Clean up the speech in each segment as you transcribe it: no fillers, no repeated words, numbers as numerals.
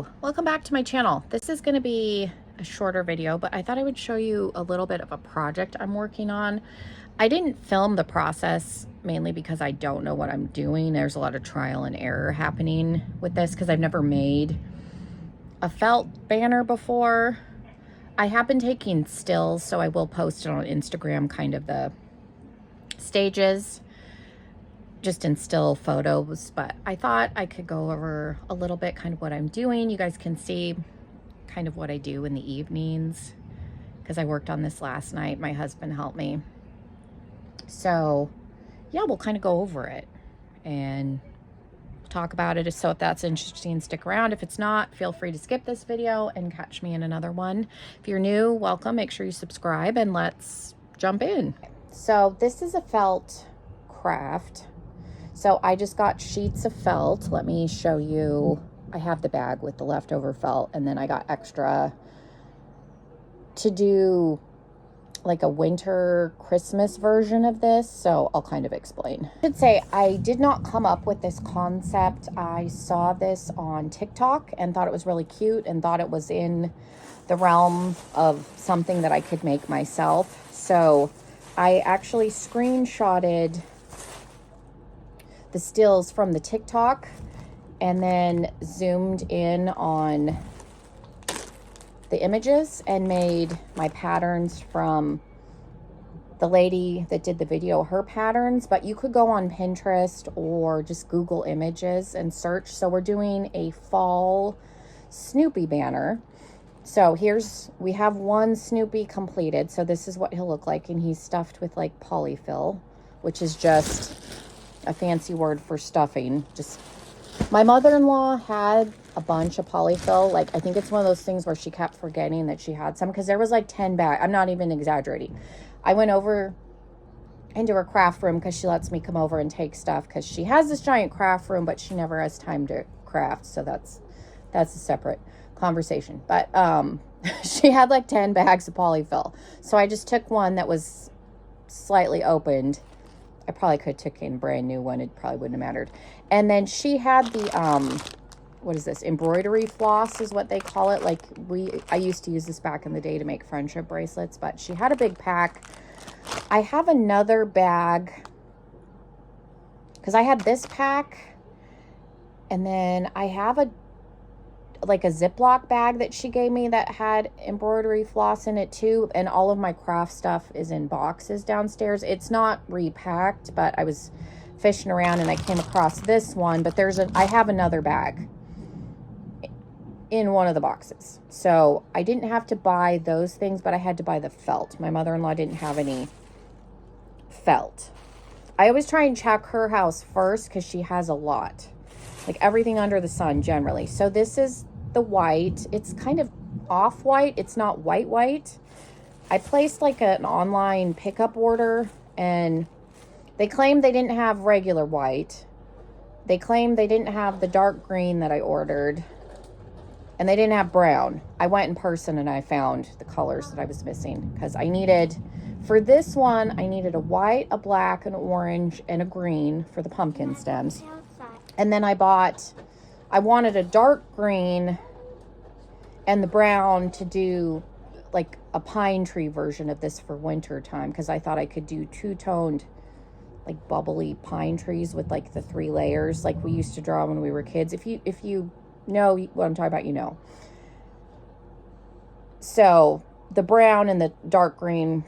Hello, welcome back to my channel. This is going to be a shorter video, but I thought I would show you a little bit of a project I'm working on. I didn't film the process mainly because I don't know what I'm doing. There's a lot of trial and error happening with this because I've never made a felt banner before. I have been taking stills, so I will post it on Instagram, kind of the stages, just in still photos, but I thought I could go over a little bit kind of what I'm doing. You guys can see kind of what I do in the evenings because I worked on this last night. My husband helped me. So yeah, we'll kind of go over it and talk about it. So if that's interesting, stick around. If it's not, feel free to skip this video and catch me in another one. If you're new, welcome. Make sure you subscribe and let's jump in. So this is a felt craft. So I just got sheets of felt. Let me show you. I have the bag with the leftover felt, and then I got extra to do like a winter Christmas version of this. So I'll kind of explain. I should say I did not come up with this concept. I saw this on TikTok and thought it was really cute and thought it was in the realm of something that I could make myself. So I actually screenshotted the stills from the TikTok and then zoomed in on the images and made my patterns from the lady that did the video, her patterns. But you could go on Pinterest or just Google images and search. So we're doing a fall Snoopy banner. So we have one Snoopy completed. So this is what he'll look like, and he's stuffed with like polyfill, which is just a fancy word for stuffing. Just my mother-in-law had a bunch of polyfill. Like, I think it's one of those things where she kept forgetting that she had some, because there was like 10 bags. I'm not even exaggerating. I went over into her craft room because she lets me come over and take stuff because she has this giant craft room, but she never has time to craft. So that's a separate conversation. But she had like 10 bags of polyfill. So I just took one that was slightly opened. I probably could have taken a brand new one. It probably wouldn't have mattered. And then she had the, what is this? Embroidery floss is what they call it. Like I used to use this back in the day to make friendship bracelets, but she had a big pack. I have another bag because I had this pack, and then I have a Ziploc bag that she gave me that had embroidery floss in it too. And all of my craft stuff is in boxes downstairs. It's not repacked, but I was fishing around and I came across this one, but I have another bag in one of the boxes. So I didn't have to buy those things, but I had to buy the felt. My mother-in-law didn't have any felt. I always try and check her house first because she has a lot, like everything under the sun generally. So this is the white. It's kind of off-white. It's not white. I placed like an online pickup order, and they claimed they didn't have regular white. They claimed they didn't have the dark green that I ordered, and they didn't have brown. I went in person and I found the colors that I was missing because for this one, I needed a white, a black, an orange, and a green for the pumpkin stems. And then I wanted a dark green and the brown to do like a pine tree version of this for winter time, because I thought I could do two-toned like bubbly pine trees with like the 3 layers like we used to draw when we were kids. If you know what I'm talking about, you know. So the brown and the dark green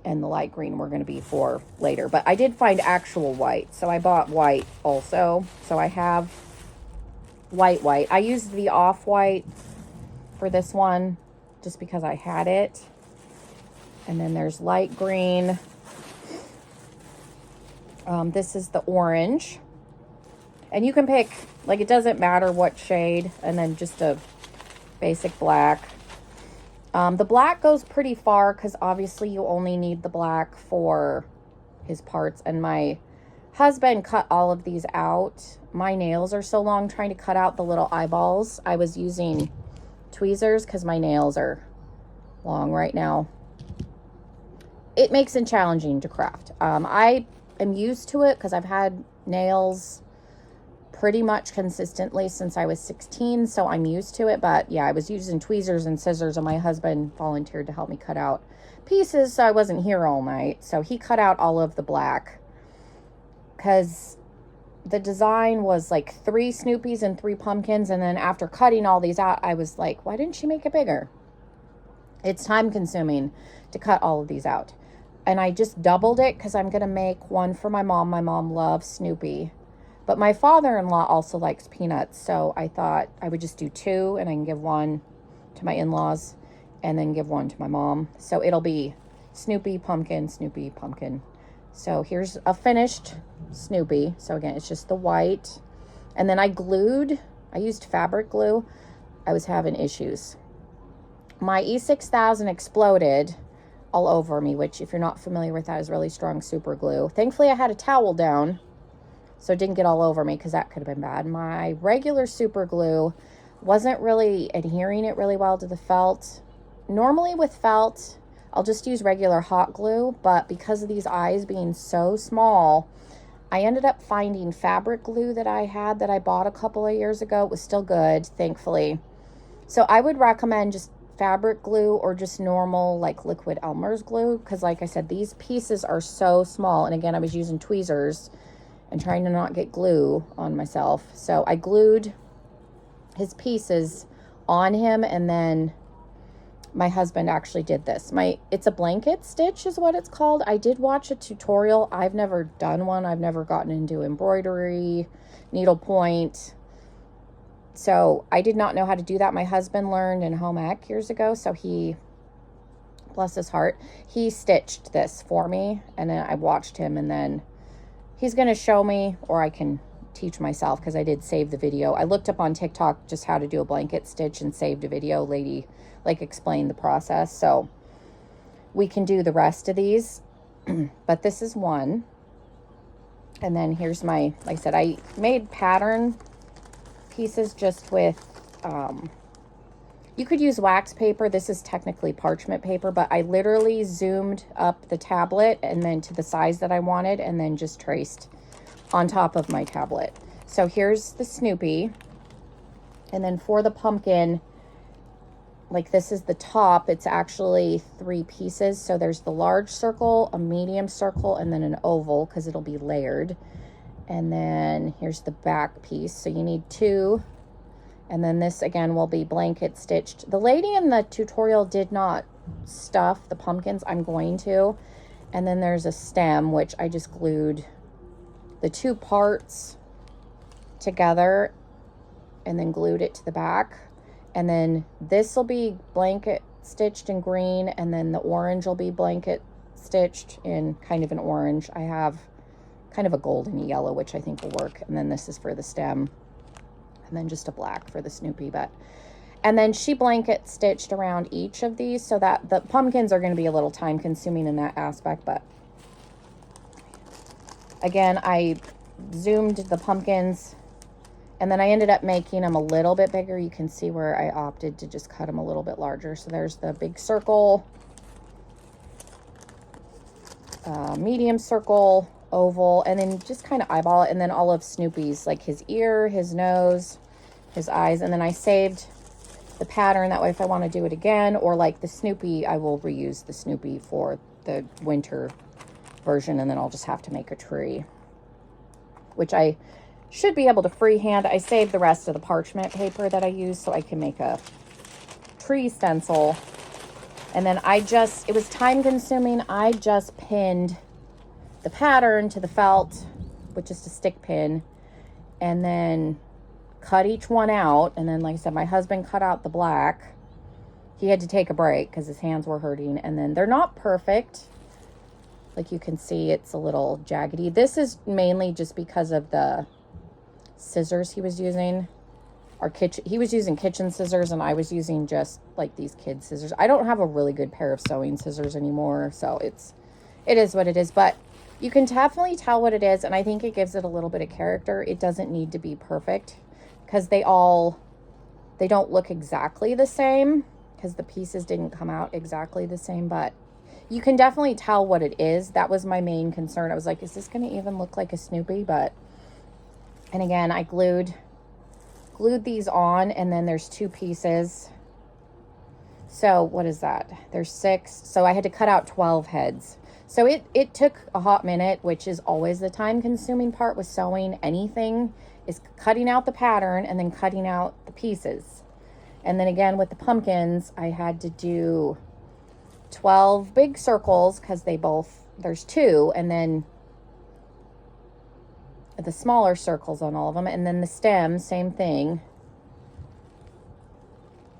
and the light green were going to be for later, but I did find actual white, so I bought white also. So I have white. I used the off-white for this one just because I had it. And then there's light green. This is the orange, and you can pick, like, it doesn't matter what shade, and then just a basic black. The black goes pretty far because obviously you only need the black for his parts, and my husband cut all of these out. My nails are so long, trying to cut out the little eyeballs. I was using tweezers because my nails are long right now. It makes it challenging to craft. I am used to it because I've had nails pretty much consistently since I was 16, so I'm used to it. But yeah, I was using tweezers and scissors, and my husband volunteered to help me cut out pieces, so I wasn't here all night. So he cut out all of the black because the design was like 3 Snoopies and 3 pumpkins, and then after cutting all these out, I was like, why didn't she make it bigger? It's time consuming to cut all of these out. And I just doubled it because I'm going to make one for my mom. My mom loves Snoopy. But my father-in-law also likes Peanuts. So I thought I would just do 2, and I can give one to my in-laws and then give one to my mom. So it'll be Snoopy, pumpkin, Snoopy, pumpkin. So here's a finished Snoopy. So again, it's just the white. And then I used fabric glue. I was having issues. My E6000 exploded all over me, which if you're not familiar with that is really strong super glue. Thankfully I had a towel down, so it didn't get all over me because that could have been bad. My regular super glue wasn't really adhering it really well to the felt. Normally with felt, I'll just use regular hot glue, but because of these eyes being so small, I ended up finding fabric glue that I bought a couple of years ago. It was still good, thankfully. So I would recommend just fabric glue or just normal like liquid Elmer's glue, because like I said, these pieces are so small. And again, I was using tweezers and trying to not get glue on myself. So I glued his pieces on him, and then my husband actually did this. It's a blanket stitch is what it's called. I did watch a tutorial. I've never done one. I've never gotten into embroidery, needlepoint. So I did not know how to do that. My husband learned in home ec years ago. So he, bless his heart, he stitched this for me. And then I watched him, and then he's going to show me, or I can teach myself because I did save the video. I looked up on TikTok just how to do a blanket stitch and saved a video. Lady like explained the process. So we can do the rest of these, but this is one. And then here's my, like I said, I made pattern pieces just with, you could use wax paper. This is technically parchment paper, but I literally zoomed up the tablet and then to the size that I wanted, and then just traced on top of my tablet. So here's the Snoopy. And then for the pumpkin, like this is the top. It's actually 3 pieces. So there's the large circle, a medium circle, and then an oval because it'll be layered. And then here's the back piece. So you need 2. And then this again will be blanket stitched. The lady in the tutorial did not stuff the pumpkins. I'm going to. And then there's a stem, which I just glued the 2 parts together and then glued it to the back. And then this will be blanket stitched in green, and then the orange will be blanket stitched in kind of an orange. I have kind of a golden yellow, which I think will work. And then this is for the stem, and then just a black for the Snoopy. And then she blanket stitched around each of these, so that the pumpkins are going to be a little time consuming in that aspect. But again, I zoomed the pumpkins, and then I ended up making them a little bit bigger. You can see where I opted to just cut them a little bit larger. So there's the big circle, medium circle, oval, and then just kind of eyeball it. And then all of Snoopy's, like his ear, his nose, his eyes. And then I saved the pattern. That way if I want to do it again, or like the Snoopy, I will reuse the Snoopy for the winter version. And then I'll just have to make a tree, which I should be able to freehand. I saved the rest of the parchment paper that I used so I can make a tree stencil. And then it was time consuming. I just pinned the pattern to the felt with just a stick pin, and then cut each one out. And then, like I said, my husband cut out the black. He had to take a break because his hands were hurting. And then they're not perfect. Like you can see, it's a little jaggedy. This is mainly just because of the scissors he was using. He was using kitchen scissors, and I was using just like these kid scissors. I don't have a really good pair of sewing scissors anymore, so it is what it is. But you can definitely tell what it is, and I think it gives it a little bit of character. It doesn't need to be perfect because they don't look exactly the same because the pieces didn't come out exactly the same, but you can definitely tell what it is. That was my main concern. I was like, is this going to even look like a Snoopy? But And again, I glued these on, and then there's 2 pieces. So what is that? There's 6. So I had to cut out 12 heads. So it took a hot minute, which is always the time consuming part with sewing anything, is cutting out the pattern and then cutting out the pieces. And then again with the pumpkins, I had to do 12 big circles because there's 2, and then the smaller circles on all of them, and then the stem, same thing.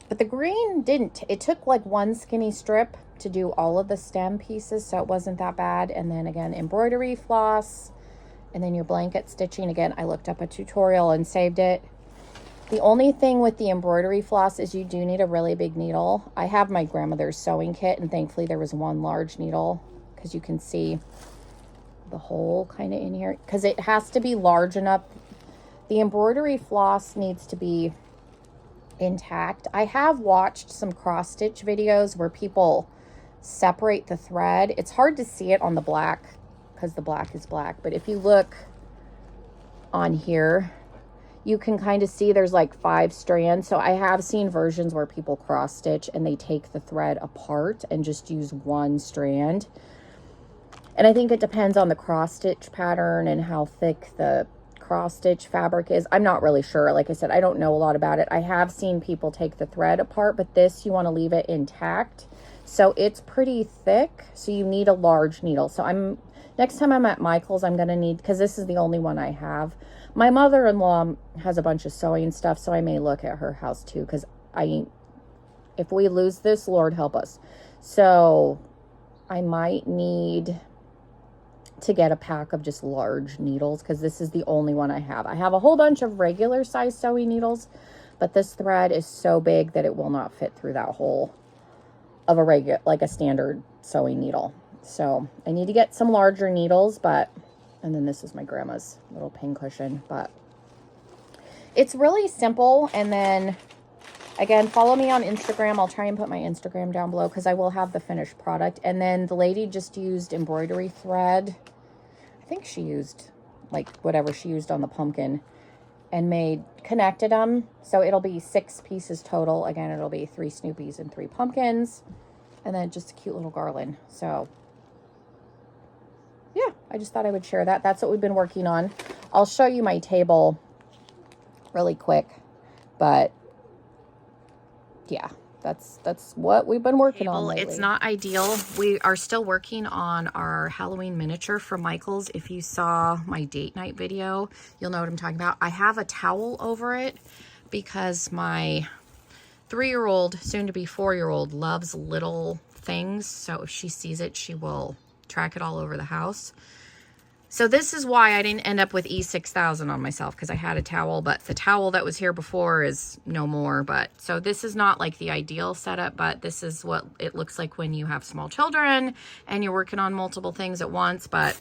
But the green it took like 1 skinny strip to do all of the stem pieces, so it wasn't that bad. And then again, embroidery floss, and then your blanket stitching. Again, I looked up a tutorial and saved it. The only thing with the embroidery floss is you do need a really big needle. I have my grandmother's sewing kit, and thankfully there was 1 large needle, because you can see the hole kind of in here, because it has to be large enough. The embroidery floss needs to be intact. I have watched some cross stitch videos where people separate the thread. It's hard to see it on the black because the black is black, but if you look on here, you can kind of see there's like 5 strands. So I have seen versions where people cross stitch and they take the thread apart and just use 1 strand. And I think it depends on the cross stitch pattern and how thick the cross stitch fabric is. I'm not really sure. Like I said, I don't know a lot about it. I have seen people take the thread apart, but this, you want to leave it intact. So it's pretty thick, so you need a large needle. So next time I'm at Michael's, I'm going to need, because this is the only one I have. My mother-in-law has a bunch of sewing stuff, so I may look at her house too, because if we lose this, Lord help us. So I might need to get a pack of just large needles, because this is the only one I have. I have a whole bunch of regular size sewing needles, but this thread is so big that it will not fit through that hole of a standard sewing needle. So I need to get some larger needles, and then this is my grandma's little pin cushion, but it's really simple. And then again, follow me on Instagram. I'll try and put my Instagram down below, because I will have the finished product. And then the lady just used embroidery thread. I think she used like whatever she used on the pumpkin, and connected them. So it'll be 6 pieces total. Again, it'll be 3 Snoopies and 3 pumpkins, and then just a cute little garland. So yeah, I just thought I would share that. That's what we've been working on. I'll show you my table really quick, but yeah, that's what we've been working on lately. It's not ideal. We are still working on our Halloween miniature from Michael's. If you saw my date night video, you'll know what I'm talking about. I have a towel over it because my 3-year-old, soon to be 4-year-old, loves little things. So if she sees it, she will track it all over the house. So this is why I didn't end up with E6000 on myself, because I had a towel, but the towel that was here before is no more. But so this is not like the ideal setup, but this is what it looks like when you have small children and you're working on multiple things at once. But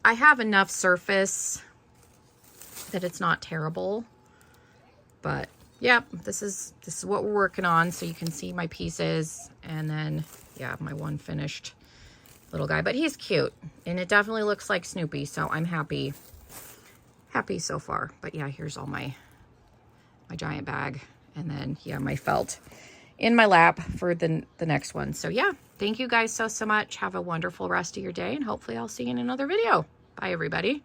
I have enough surface that it's not terrible. But yeah, this is what we're working on. So you can see my pieces, and then yeah, my one finished little guy, but he's cute, and it definitely looks like Snoopy, so I'm happy so far. But yeah, here's all my giant bag, and then yeah, my felt in my lap for the next one. So yeah, thank you guys so much. Have a wonderful rest of your day, and hopefully I'll see you in another video. Bye everybody.